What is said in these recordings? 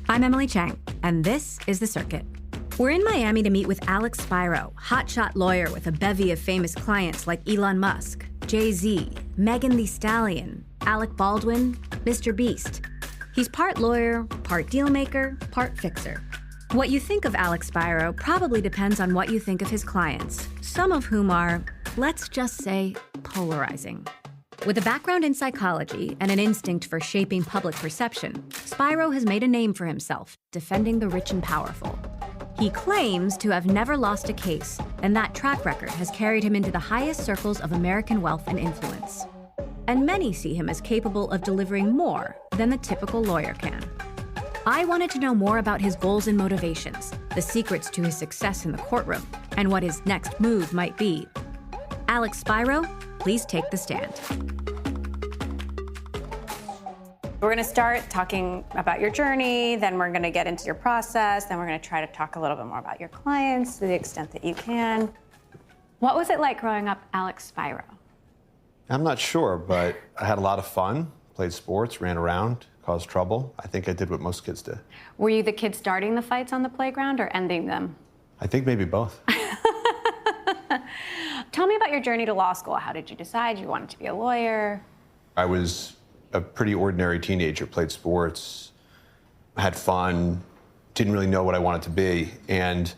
I'm Emily Chang, and this is The Circuit. We're in Miami to meet with Alex Spiro, hotshot lawyer with a bevy of famous clients like Elon Musk, Jay-Z, Megan Thee Stallion, Alec Baldwin, Mr. Beast. He's part lawyer, part dealmaker, part fixer. What you think of Alex Spiro probably depends on what you think of his clients, some of whom are, let's just say, polarizing. With a background in psychology and an instinct for shaping public perception, Spiro has made a name for himself, defending the rich and powerful. He claims to have never lost a case, and that track record has carried him into the highest circles of American wealth and influence. And many see him as capable of delivering more than the typical lawyer can. I wanted to know more about his goals and motivations, the secrets to his success in the courtroom, and what his next move might be. Alex Spiro, please take the stand. We're going to start talking about your journey, then we're going to get into your process, then we're going to try to talk a little bit more about your clients to the extent that you can. What was it like growing up Alex Spiro? I'm not sure, but I had a lot of fun, played sports, ran around, caused trouble. I think I did what most kids did. Were you the kid starting the fights on the playground or ending them? I think maybe both. Tell me about your journey to law school. How did you decide you wanted to be a lawyer? I was a pretty ordinary teenager, played sports, had fun, didn't really know what I wanted to be. And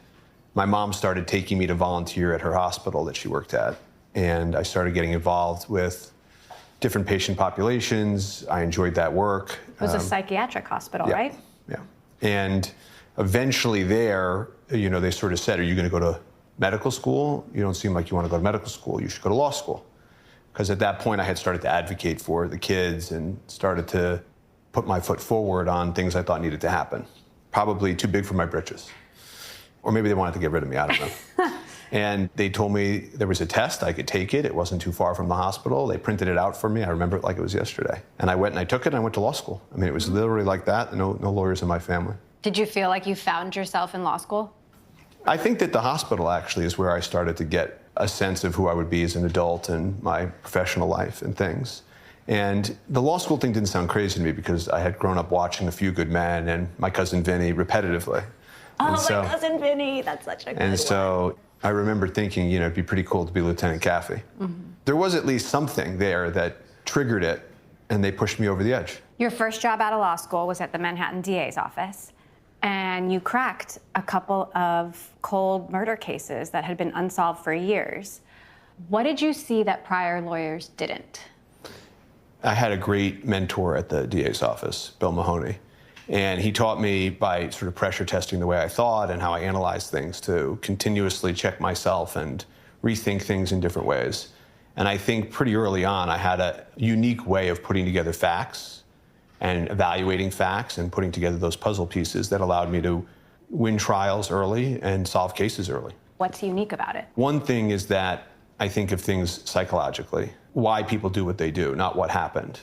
my mom started taking me to volunteer at her hospital that she worked at. And I started getting involved with different patient populations. I enjoyed that work. It was a psychiatric hospital, yeah, right? Yeah. And eventually there, they sort of said, are you going to go to medical school? You don't seem like you want to go to medical school. You should go to law school. Because at that point, I had started to advocate for the kids and started to put my foot forward on things I thought needed to happen. Probably too big for my britches. Or maybe they wanted to get rid of me, I don't know. And they told me there was a test, I could take it. It wasn't too far from the hospital. They printed it out for me. I remember it like it was yesterday. And I went and I took it and I went to law school. I mean, it was literally like that. No lawyers in my family. Did you feel like you found yourself in law school? I think that the hospital actually is where I started to get a sense of who I would be as an adult and my professional life and things. And the law school thing didn't sound crazy to me because I had grown up watching A Few Good Men and My Cousin Vinny repetitively. Oh, My Cousin Vinny, that's such a good one. And so I remember thinking, it'd be pretty cool to be Lieutenant Caffey. Mm-hmm. There was at least something there that triggered it, and they pushed me over the edge. Your first job out of law school was at the Manhattan DA's office. And you cracked a couple of cold murder cases that had been unsolved for years. What did you see that prior lawyers didn't? I had a great mentor at the DA's office, Bill Mahoney. And he taught me by sort of pressure testing the way I thought and how I analyzed things to continuously check myself and rethink things in different ways. And I think pretty early on, I had a unique way of putting together facts and evaluating facts and putting together those puzzle pieces that allowed me to win trials early and solve cases early. What's unique about it? One thing is that I think of things psychologically, why people do what they do, not what happened.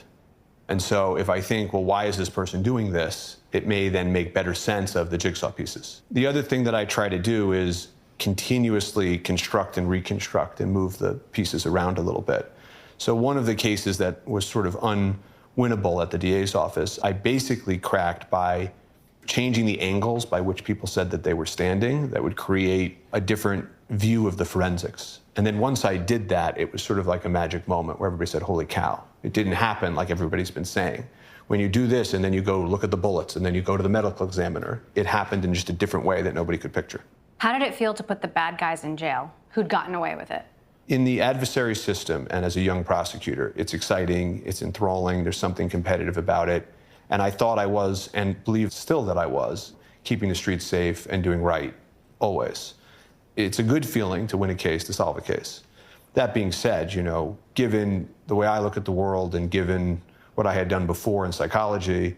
And so if I think, well, why is this person doing this? It may then make better sense of the jigsaw pieces. The other thing that I try to do is continuously construct and reconstruct and move the pieces around a little bit. So one of the cases that was sort of unwinnable at the DA's office, I basically cracked by changing the angles by which people said that they were standing that would create a different view of the forensics. And then once I did that, it was sort of like a magic moment where everybody said, holy cow. It didn't happen like everybody's been saying. When you do this and then you go look at the bullets and then you go to the medical examiner, it happened in just a different way that nobody could picture. How did it feel to put the bad guys in jail who'd gotten away with it? In the adversary system and as a young prosecutor, it's exciting, it's enthralling, there's something competitive about it. And I thought I was, and believe still that I was, keeping the streets safe and doing right, always. It's a good feeling to win a case, to solve a case. That being said, given the way I look at the world and given what I had done before in psychology,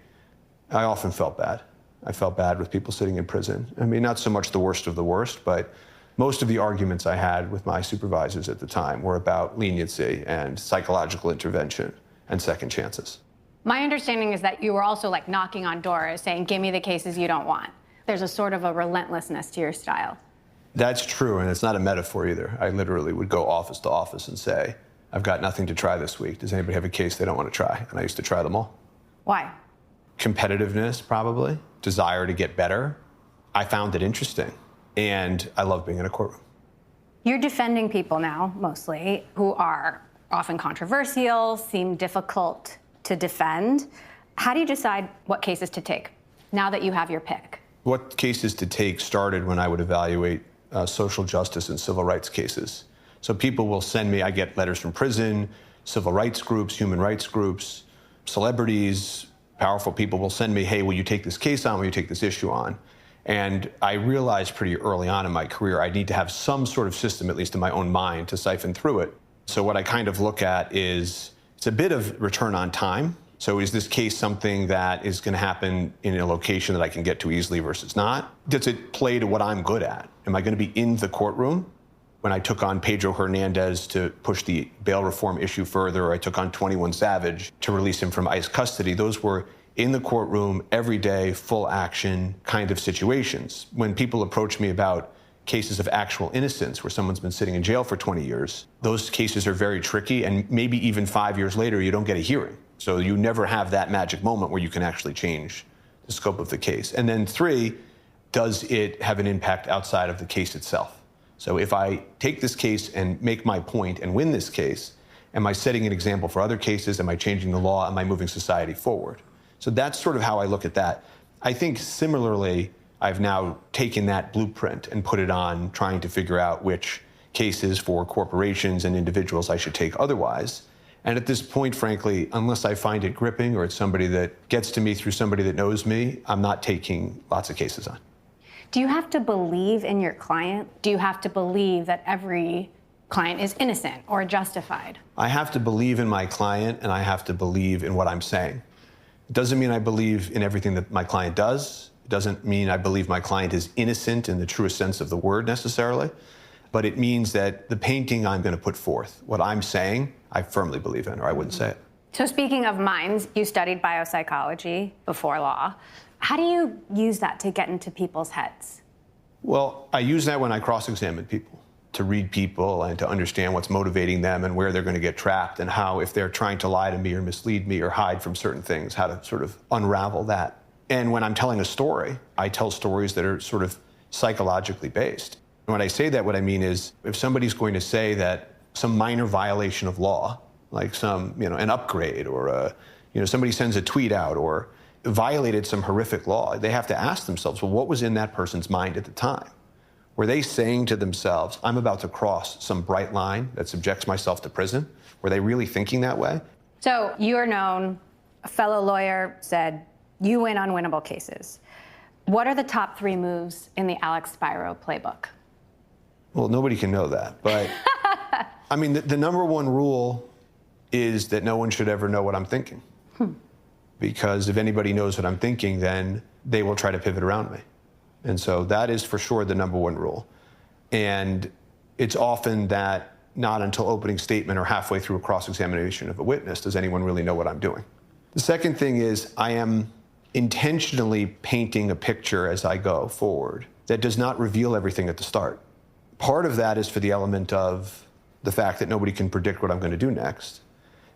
I often felt bad. I felt bad with people sitting in prison. I mean, not so much the worst of the worst, but most of the arguments I had with my supervisors at the time were about leniency and psychological intervention and second chances. My understanding is that you were also knocking on doors saying, give me the cases you don't want. There's a sort of a relentlessness to your style. That's true, and it's not a metaphor either. I literally would go office to office and say, I've got nothing to try this week. Does anybody have a case they don't want to try? And I used to try them all. Why? Competitiveness, probably. desire to get better, I found it interesting. And I love being in a courtroom. You're defending people now, mostly, who are often controversial, seem difficult to defend. How do you decide what cases to take now that you have your pick? What cases to take started when I would evaluate social justice and civil rights cases. So people will send me, I get letters from prison, civil rights groups, human rights groups, celebrities, powerful people will send me, hey, will you take this case on? Will you take this issue on? And I realized pretty early on in my career, I need to have some sort of system, at least in my own mind, to siphon through it. So what I kind of look at is, it's a bit of return on time. So is this case something that is going to happen in a location that I can get to easily versus not? Does it play to what I'm good at? Am I going to be in the courtroom? When I took on Pedro Hernandez to push the bail reform issue further, or I took on 21 Savage to release him from ICE custody, those were in the courtroom, every day, full action kind of situations. When people approach me about cases of actual innocence where someone's been sitting in jail for 20 years, those cases are very tricky, and maybe even 5 years later, you don't get a hearing. So you never have that magic moment where you can actually change the scope of the case. And then 3, does it have an impact outside of the case itself? So if I take this case and make my point and win this case, am I setting an example for other cases? Am I changing the law? Am I moving society forward? So that's sort of how I look at that. I think similarly, I've now taken that blueprint and put it on trying to figure out which cases for corporations and individuals I should take otherwise. And at this point, frankly, unless I find it gripping or it's somebody that gets to me through somebody that knows me, I'm not taking lots of cases on. Do you have to believe in your client? Do you have to believe that every client is innocent or justified? I have to believe in my client, and I have to believe in what I'm saying. It doesn't mean I believe in everything that my client does. It doesn't mean I believe my client is innocent in the truest sense of the word necessarily. But it means that the painting I'm going to put forth, what I'm saying, I firmly believe in, or I wouldn't say it. So speaking of minds, you studied biopsychology before law. How do you use that to get into people's heads? Well, I use that when I cross-examine people, to read people and to understand what's motivating them and where they're going to get trapped, and how, if they're trying to lie to me or mislead me or hide from certain things, how to sort of unravel that. And when I'm telling a story, I tell stories that are sort of psychologically based. And when I say that, what I mean is, if somebody's going to say that some minor violation of law, like some, an upgrade, or somebody sends a tweet out or violated some horrific law, they have to ask themselves, well, what was in that person's mind at the time? Were they saying to themselves, I'm about to cross some bright line that subjects myself to prison? Were they really thinking that way? So you're known, a fellow lawyer said, you win unwinnable cases. What are the top 3 moves in the Alex Spiro playbook? Well, nobody can know that, but I mean, the number one rule is that no one should ever know what I'm thinking. Because if anybody knows what I'm thinking, then they will try to pivot around me. And so that is for sure the number one rule. And it's often that not until opening statement or halfway through a cross-examination of a witness does anyone really know what I'm doing. The second thing is, I am intentionally painting a picture as I go forward that does not reveal everything at the start. Part of that is for the element of the fact that nobody can predict what I'm going to do next.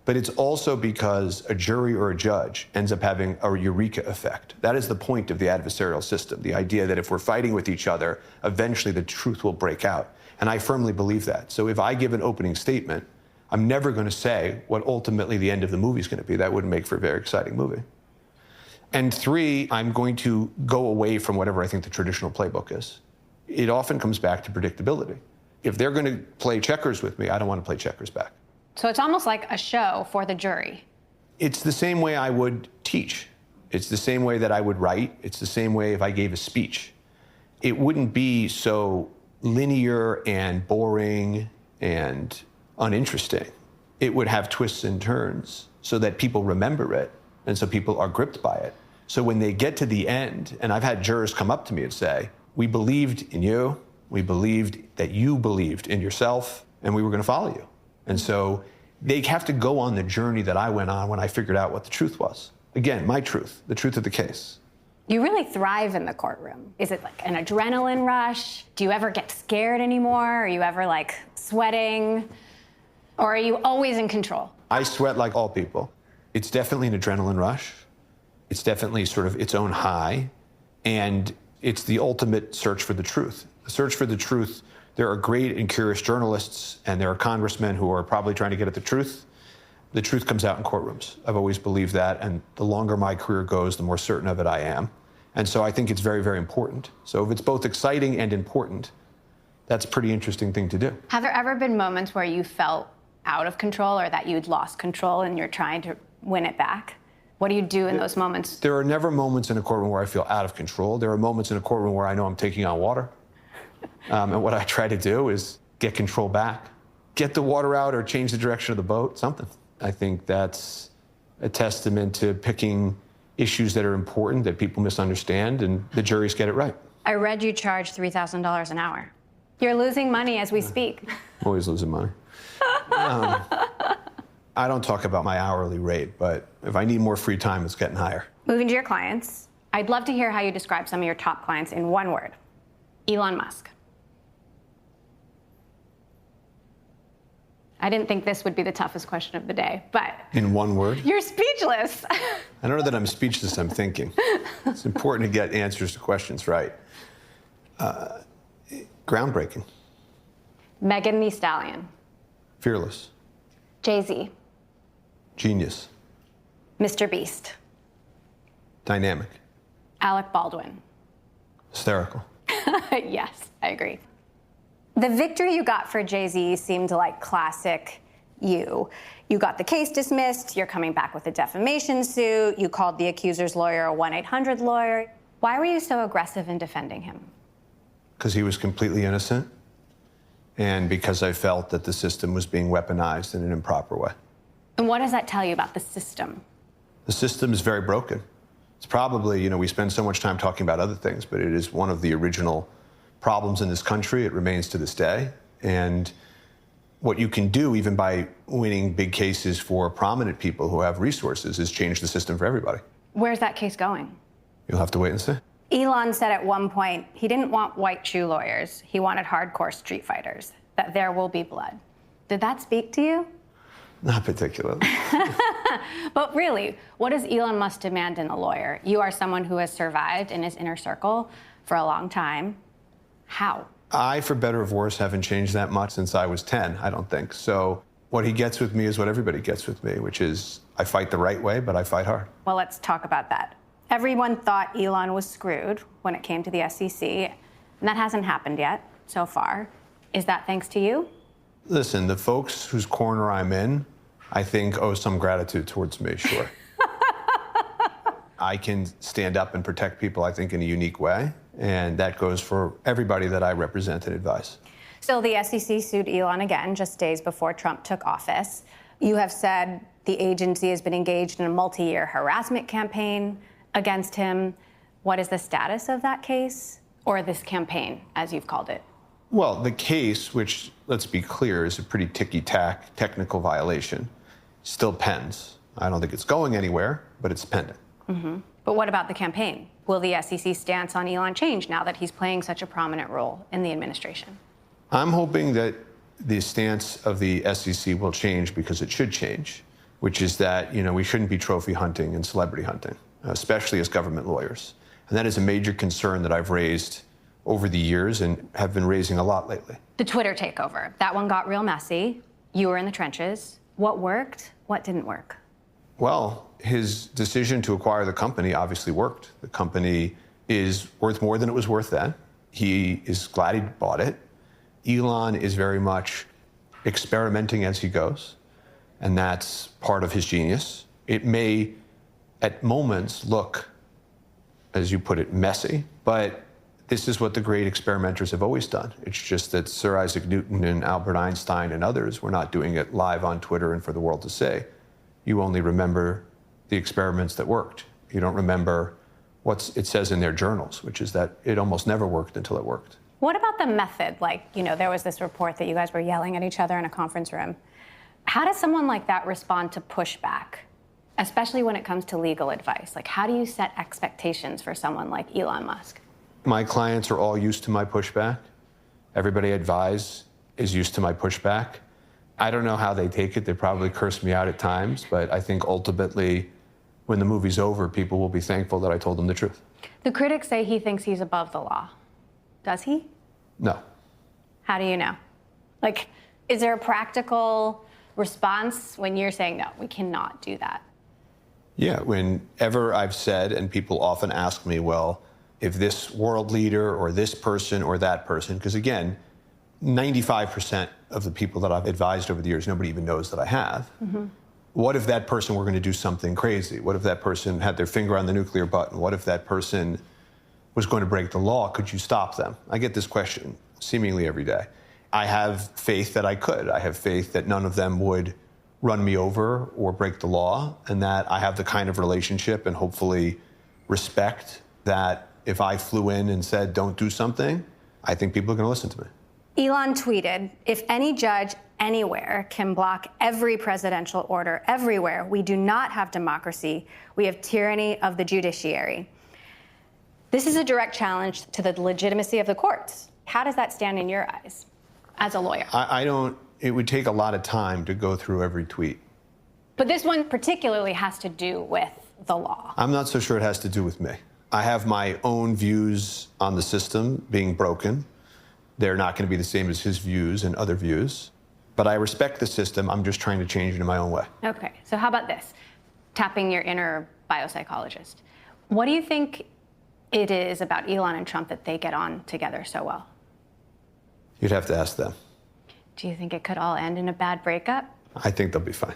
But it's also because a jury or a judge ends up having a eureka effect. That is the point of the adversarial system, the idea that if we're fighting with each other, eventually the truth will break out. And I firmly believe that. So if I give an opening statement, I'm never going to say what ultimately the end of the movie is going to be. That wouldn't make for a very exciting movie. And 3, I'm going to go away from whatever I think the traditional playbook is. It often comes back to predictability. If they're going to play checkers with me, I don't want to play checkers back. So it's almost like a show for the jury. It's the same way I would teach. It's the same way that I would write. It's the same way if I gave a speech. It wouldn't be so linear and boring and uninteresting. It would have twists and turns so that people remember it and so people are gripped by it. So when they get to the end, and I've had jurors come up to me and say, we believed in you, we believed that you believed in yourself, and we were going to follow you. And so they have to go on the journey that I went on when I figured out what the truth was. Again, my truth, the truth of the case. You really thrive in the courtroom. Is it like an adrenaline rush? Do you ever get scared anymore? Are you ever like sweating? Or are you always in control? I sweat like all people. It's definitely an adrenaline rush. It's definitely sort of its own high. And it's the ultimate search for the truth. The search for the truth, there are great and curious journalists, and there are congressmen who are probably trying to get at the truth. The truth comes out in courtrooms. I've always believed that, and the longer my career goes, the more certain of it I am. And so I think it's very, very important. So if it's both exciting and important, that's a pretty interesting thing to do. Have there ever been moments where you felt out of control or that you'd lost control and you're trying to win it back? What do you do in those moments? There are never moments in a courtroom where I feel out of control. There are moments in a courtroom where I know I'm taking on water. And what I try to do is get control back. Get the water out or change the direction of the boat, something. I think that's a testament to picking issues that are important, that people misunderstand, and the juries get it right. I read you charge $3,000 an hour. You're losing money as we speak. I'm always losing money. I don't talk about my hourly rate, but if I need more free time, it's getting higher. Moving to your clients, I'd love to hear how you describe some of your top clients in one word. Elon Musk. I didn't think this would be the toughest question of the day, but... In one word? You're speechless. I don't know that I'm speechless, I'm thinking. It's important to get answers to questions right. Groundbreaking. Megan the Stallion. Fearless. Jay-Z. Genius. Mr. Beast. Dynamic. Alec Baldwin. Hysterical. Yes, I agree. The victory you got for Jay-Z seemed like classic you. You got the case dismissed, you're coming back with a defamation suit, you called the accuser's lawyer a 1-800 lawyer. Why were you so aggressive in defending him? Because he was completely innocent, and because I felt that the system was being weaponized in an improper way. And what does that tell you about the system? The system is very broken. It's probably, we spend so much time talking about other things, but it is one of the original problems in this country. It remains to this day. And what you can do, even by winning big cases for prominent people who have resources, is change the system for everybody. Where's that case going? You'll have to wait and see. Elon said at one point he didn't want white shoe lawyers. He wanted hardcore street fighters, that there will be blood. Did that speak to you? Not particularly. But really, what does Elon Musk demand in a lawyer? You are someone who has survived in his inner circle for a long time. How? I, for better or worse, haven't changed that much since I was 10, I don't think. So what he gets with me is what everybody gets with me, which is I fight the right way, but I fight hard. Well, let's talk about that. Everyone thought Elon was screwed when it came to the SEC, and that hasn't happened yet so far. Is that thanks to you? Listen, the folks whose corner I'm in, I think owe some gratitude towards me, sure. I can stand up and protect people, I think, in a unique way, and that goes for everybody that I represent and advise. So the SEC sued Elon again just days before Trump took office. You have said the agency has been engaged in a multi-year harassment campaign against him. What is the status of that case, or this campaign, as you've called it? Well, the case, which, let's be clear, is a pretty ticky-tack technical violation, still pens. I don't think it's going anywhere, but it's pending. Mm-hmm. But what about the campaign? Will the SEC stance on Elon change now that he's playing such a prominent role in the administration? I'm hoping that the stance of the SEC will change because it should change, which is that, we shouldn't be trophy hunting and celebrity hunting, especially as government lawyers. And that is a major concern that I've raised over the years and have been raising a lot lately. The Twitter takeover, that one got real messy. You were in the trenches. What worked? What didn't work? Well, his decision to acquire the company obviously worked. The company is worth more than it was worth then. He is glad he bought it. Elon is very much experimenting as he goes, and that's part of his genius. It may, at moments, look, as you put it, messy, but this is what the great experimenters have always done. It's just that Sir Isaac Newton and Albert Einstein and others were not doing it live on Twitter and for the world to see. You only remember the experiments that worked. You don't remember what it says in their journals, which is that it almost never worked until it worked. What about the method? There was this report that you guys were yelling at each other in a conference room. How does someone like that respond to pushback, especially when it comes to legal advice? How do you set expectations for someone like Elon Musk? My clients are all used to my pushback. Everybody I advise is used to my pushback. I don't know how they take it. They probably curse me out at times, but I think ultimately, when the movie's over, people will be thankful that I told them the truth. The critics say he thinks he's above the law. Does he? No. How do you know? Like, is there a practical response when you're saying, no, we cannot do that? Yeah, whenever I've said, and people often ask me, well, if this world leader or this person or that person, because again, 95% of the people that I've advised over the years, nobody even knows that I have. Mm-hmm. What if that person were going to do something crazy? What if that person had their finger on the nuclear button? What if that person was going to break the law? Could you stop them? I get this question seemingly every day. I have faith that I could. I have faith that none of them would run me over or break the law, and that I have the kind of relationship and hopefully respect that if I flew in and said, don't do something, I think people are going to listen to me. Elon tweeted, if any judge anywhere can block every presidential order everywhere, we do not have democracy. We have tyranny of the judiciary. This is a direct challenge to the legitimacy of the courts. How does that stand in your eyes as a lawyer? It would take a lot of time to go through every tweet. But this one particularly has to do with the law. I'm not so sure it has to do with me. I have my own views on the system being broken. They're not going to be the same as his views and other views. But I respect the system. I'm just trying to change it in my own way. Okay, so how about this? Tapping your inner biopsychologist. What do you think it is about Elon and Trump that they get on together so well? You'd have to ask them. Do you think it could all end in a bad breakup? I think they'll be fine.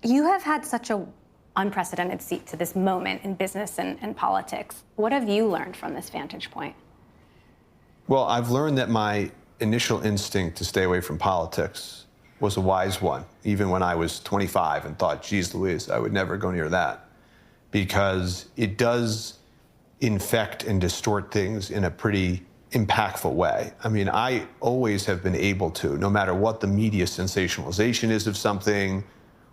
You have had such an unprecedented seat to this moment in business and politics. What have you learned from this vantage point? Well, I've learned that my initial instinct to stay away from politics was a wise one, even when I was 25 and thought, geez Louise, I would never go near that. Because it does infect and distort things in a pretty impactful way. I mean, I always have been able to, no matter what the media sensationalization is of something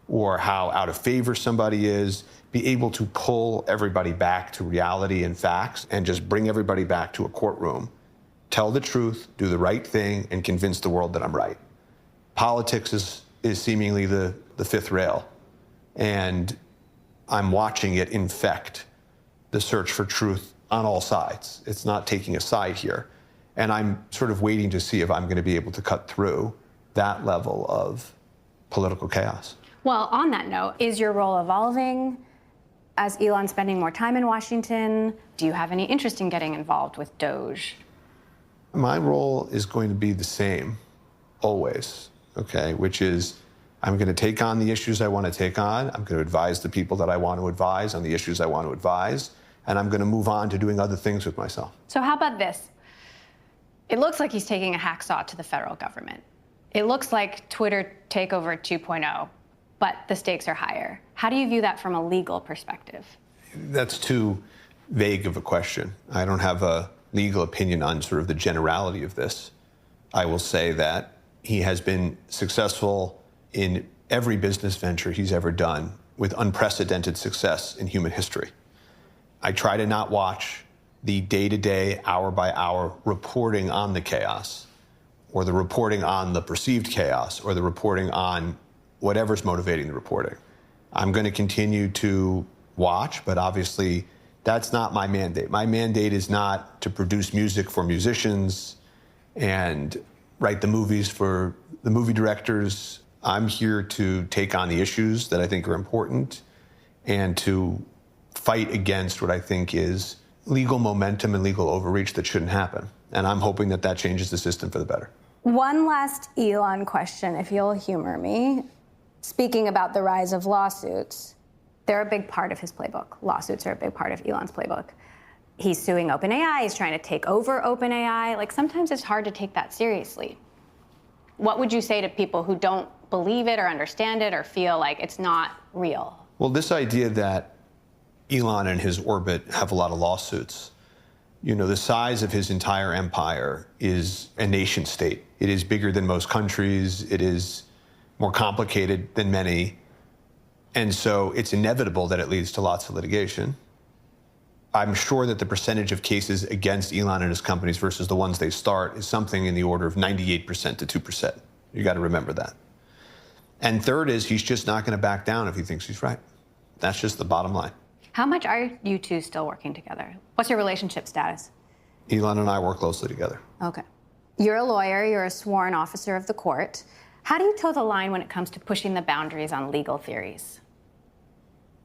or how out of favor somebody is, be able to pull everybody back to reality and facts and just bring everybody back to a courtroom, tell the truth, do the right thing, and convince the world that I'm right. Politics is seemingly the fifth rail, and I'm watching it infect the search for truth on all sides. It's not taking a side here. And I'm sort of waiting to see if I'm going to be able to cut through that level of political chaos. Well, on that note, is your role evolving as Elon spending more time in Washington? Do you have any interest in getting involved with Doge? My role is going to be the same, always, okay? Which is I'm going to take on the issues I want to take on. I'm going to advise the people that I want to advise on the issues I want to advise. And I'm going to move on to doing other things with myself. So how about this? It looks like he's taking a hacksaw to the federal government. It looks like Twitter Takeover 2.0, but the stakes are higher. How do you view that from a legal perspective? That's too vague of a question. I don't have a legal opinion on sort of the generality of this. I will say that he has been successful in every business venture he's ever done with unprecedented success in human history. I try to not watch the day-to-day, hour-by-hour reporting on the chaos, or the reporting on the perceived chaos, or the reporting on whatever's motivating the reporting. I'm going to continue to watch, but obviously that's not my mandate. My mandate is not to produce music for musicians and write the movies for the movie directors. I'm here to take on the issues that I think are important and to fight against what I think is legal momentum and legal overreach that shouldn't happen. And I'm hoping that that changes the system for the better. One last Elon question, if you'll humor me. Speaking about the rise of lawsuits, they're a big part of his playbook. Lawsuits are a big part of Elon's playbook. He's suing OpenAI, he's trying to take over OpenAI. Like, sometimes it's hard to take that seriously. What would you say to people who don't believe it or understand it or feel like it's not real? Well, this idea that Elon and his orbit have a lot of lawsuits. You know, the size of his entire empire is a nation state. It is bigger than most countries. It is more complicated than many. And so it's inevitable that it leads to lots of litigation. I'm sure that the percentage of cases against Elon and his companies versus the ones they start is something in the order of 98% to 2%. You got to remember that. And third is he's just not going to back down if he thinks he's right. That's just the bottom line. How much are you two still working together? What's your relationship status? Elon and I work closely together. Okay. You're a lawyer, you're a sworn officer of the court. How do you toe the line when it comes to pushing the boundaries on legal theories?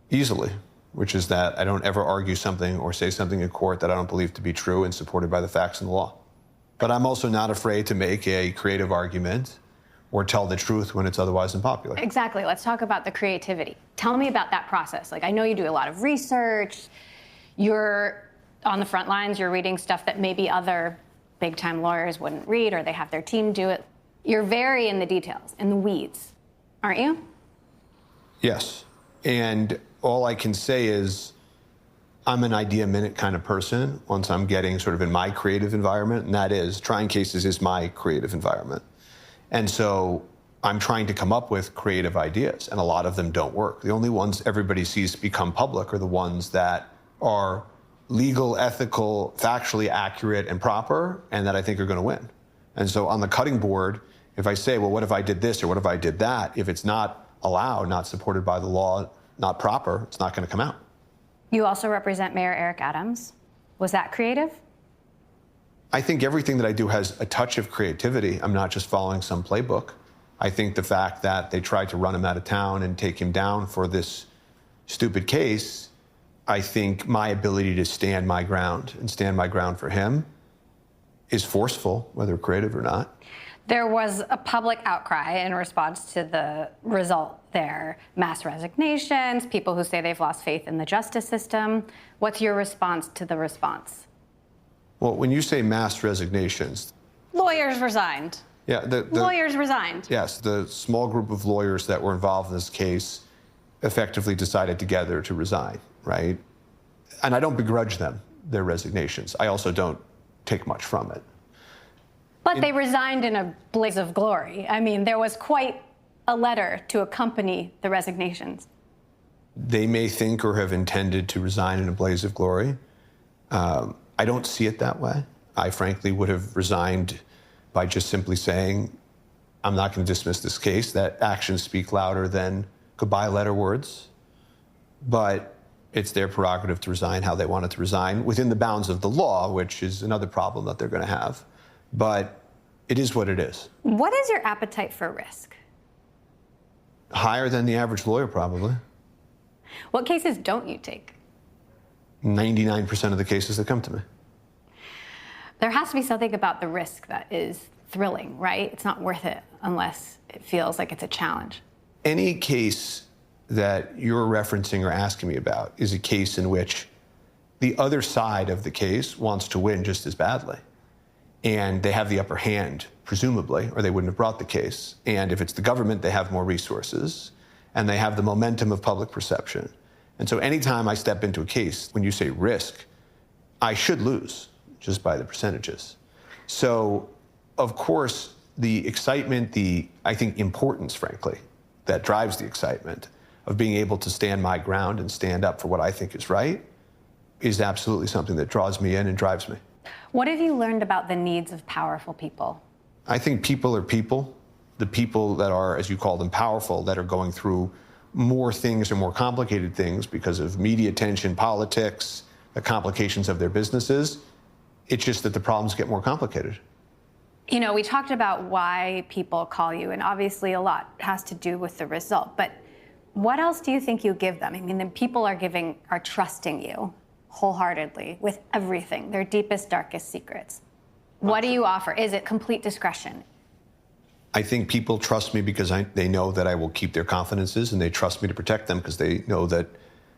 Easily, which is that I don't ever argue something or say something in court that I don't believe to be true and supported by the facts and the law. But I'm also not afraid to make a creative argument or tell the truth when it's otherwise unpopular. Exactly. Let's talk about the creativity. Tell me about that process. Like, I know you do a lot of research. You're on the front lines. You're reading stuff that maybe other big-time lawyers wouldn't read, or they have their team do it. You're very in the details, in the weeds, aren't you? Yes. And all I can say is I'm an idea minute kind of person once I'm getting sort of in my creative environment, and that is trying cases is my creative environment. And so I'm trying to come up with creative ideas, and a lot of them don't work. The only ones everybody sees become public are the ones that are legal, ethical, factually accurate and proper, and that I think are going to win. And so on the cutting board, if I say, well, what if I did this or what if I did that? If it's not allowed, not supported by the law, not proper, it's not going to come out. You also represent Mayor Eric Adams. Was that creative? I think everything that I do has a touch of creativity. I'm not just following some playbook. I think the fact that they tried to run him out of town and take him down for this stupid case, I think my ability to stand my ground and stand my ground for him is forceful, whether creative or not. There was a public outcry in response to the result there. Mass resignations, people who say they've lost faith in the justice system. What's your response to the response? Well, when you say mass resignations... Lawyers resigned. Yeah, lawyers resigned. Yes, the small group of lawyers that were involved in this case effectively decided together to resign, right? And I don't begrudge them their resignations. I also don't take much from it. But they resigned in a blaze of glory. I mean, there was quite a letter to accompany the resignations. They may think or have intended to resign in a blaze of glory. I don't see it that way. I frankly would have resigned by just simply saying, I'm not going to dismiss this case. That actions speak louder than goodbye letter words. But it's their prerogative to resign how they wanted to resign within the bounds of the law, which is another problem that they're going to have. But it is what it is. What is your appetite for risk? Higher than the average lawyer, probably. What cases don't you take? 99% of the cases that come to me. There has to be something about the risk that is thrilling, right? It's not worth it unless it feels like it's a challenge. Any case that you're referencing or asking me about is a case in which the other side of the case wants to win just as badly. And they have the upper hand, presumably, or they wouldn't have brought the case. And if it's the government, they have more resources, and they have the momentum of public perception. And so anytime I step into a case, when you say risk, I should lose just by the percentages. So, of course, the excitement, I think, importance, frankly, that drives the excitement of being able to stand my ground and stand up for what I think is right is absolutely something that draws me in and drives me. What have you learned about the needs of powerful people? I think people are people. The people that are, as you call them, powerful, that are going through more things or more complicated things because of media attention, politics, the complications of their businesses. It's just that the problems get more complicated. You know, we talked about why people call you, and obviously a lot has to do with the result. But what else do you think you give them? I mean, the people are trusting you wholeheartedly with everything, their deepest, darkest secrets. What do you offer? Is it complete discretion? I think people trust me because they know that I will keep their confidences, and they trust me to protect them because they know that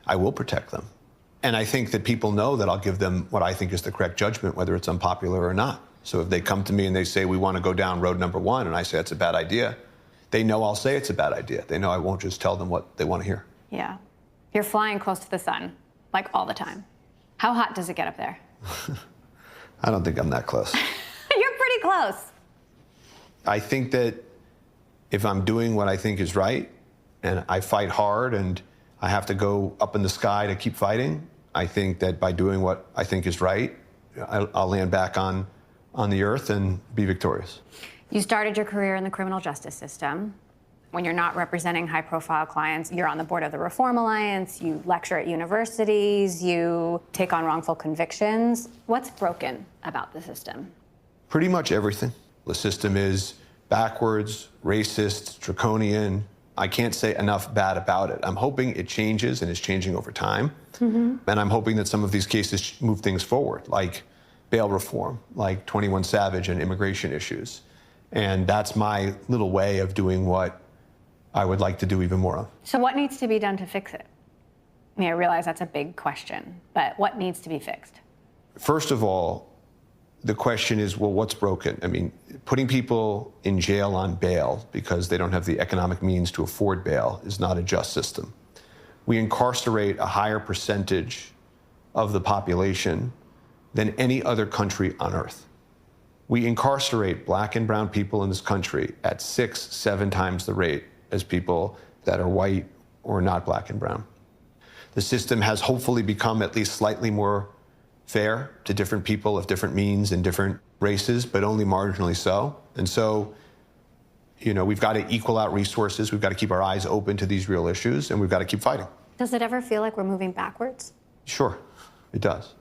I will protect them. And I think that people know that I'll give them what I think is the correct judgment, whether it's unpopular or not. So if they come to me and they say, we want to go down road number one, and I say that's a bad idea, they know I'll say it's a bad idea. They know I won't just tell them what they want to hear. Yeah. You're flying close to the sun, like all the time. How hot does it get up there? I don't think I'm that close. You're pretty close. I think that if I'm doing what I think is right, and I fight hard, and I have to go up in the sky to keep fighting, I think that by doing what I think is right, I'll land back on the earth and be victorious. You started your career in the criminal justice system. When you're not representing high-profile clients, you're on the board of the Reform Alliance, you lecture at universities, you take on wrongful convictions. What's broken about the system? Pretty much everything. The system is backwards, racist, draconian. I can't say enough bad about it. I'm hoping it changes and is changing over time. And I'm hoping that some of these cases move things forward, like bail reform, like 21 Savage and immigration issues. And that's my little way of doing what I would like to do even more of. So what needs to be done to fix it? I mean, I realize that's a big question, but what needs to be fixed? First of all, the question is, well, what's broken? I mean, putting people in jail on bail because they don't have the economic means to afford bail is not a just system. We incarcerate a higher percentage of the population than any other country on earth. We incarcerate black and brown people in this country at 6-7 times the rate as people that are white or not black and brown. The system has hopefully become at least slightly more fair to different people of different means and different races, but only marginally so. And so, you know, we've got to equal out resources. We've got to keep our eyes open to these real issues, and we've got to keep fighting. Does it ever feel like we're moving backwards? Sure, it does.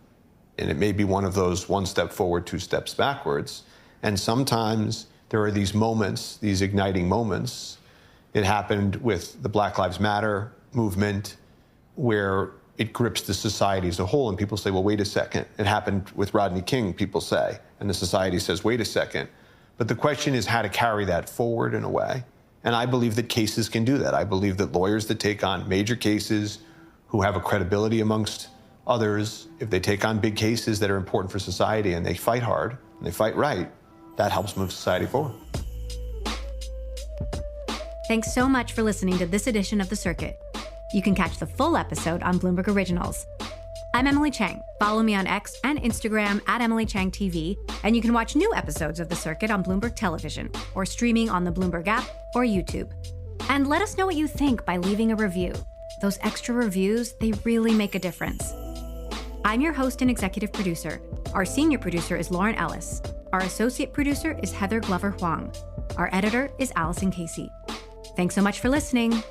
And it may be one of those one step forward, 2 steps backwards. And sometimes there are these moments, these igniting moments. It happened with the Black Lives Matter movement, where it grips the society as a whole, and people say, well, wait a second. It happened with Rodney King, people say, and the society says, wait a second. But the question is how to carry that forward in a way. And I believe that cases can do that. I believe that lawyers that take on major cases, who have a credibility amongst others, if they take on big cases that are important for society and they fight hard and they fight right, that helps move society forward. Thanks so much for listening to this edition of The Circuit. You can catch the full episode on Bloomberg Originals. I'm Emily Chang. Follow me on X and Instagram at Emily Chang TV, and you can watch new episodes of The Circuit on Bloomberg Television or streaming on the Bloomberg app or YouTube. And let us know what you think by leaving a review. Those extra reviews, they really make a difference. I'm your host and executive producer. Our senior producer is Lauren Ellis. Our associate producer is Heather Glover Huang. Our editor is Allison Casey. Thanks so much for listening.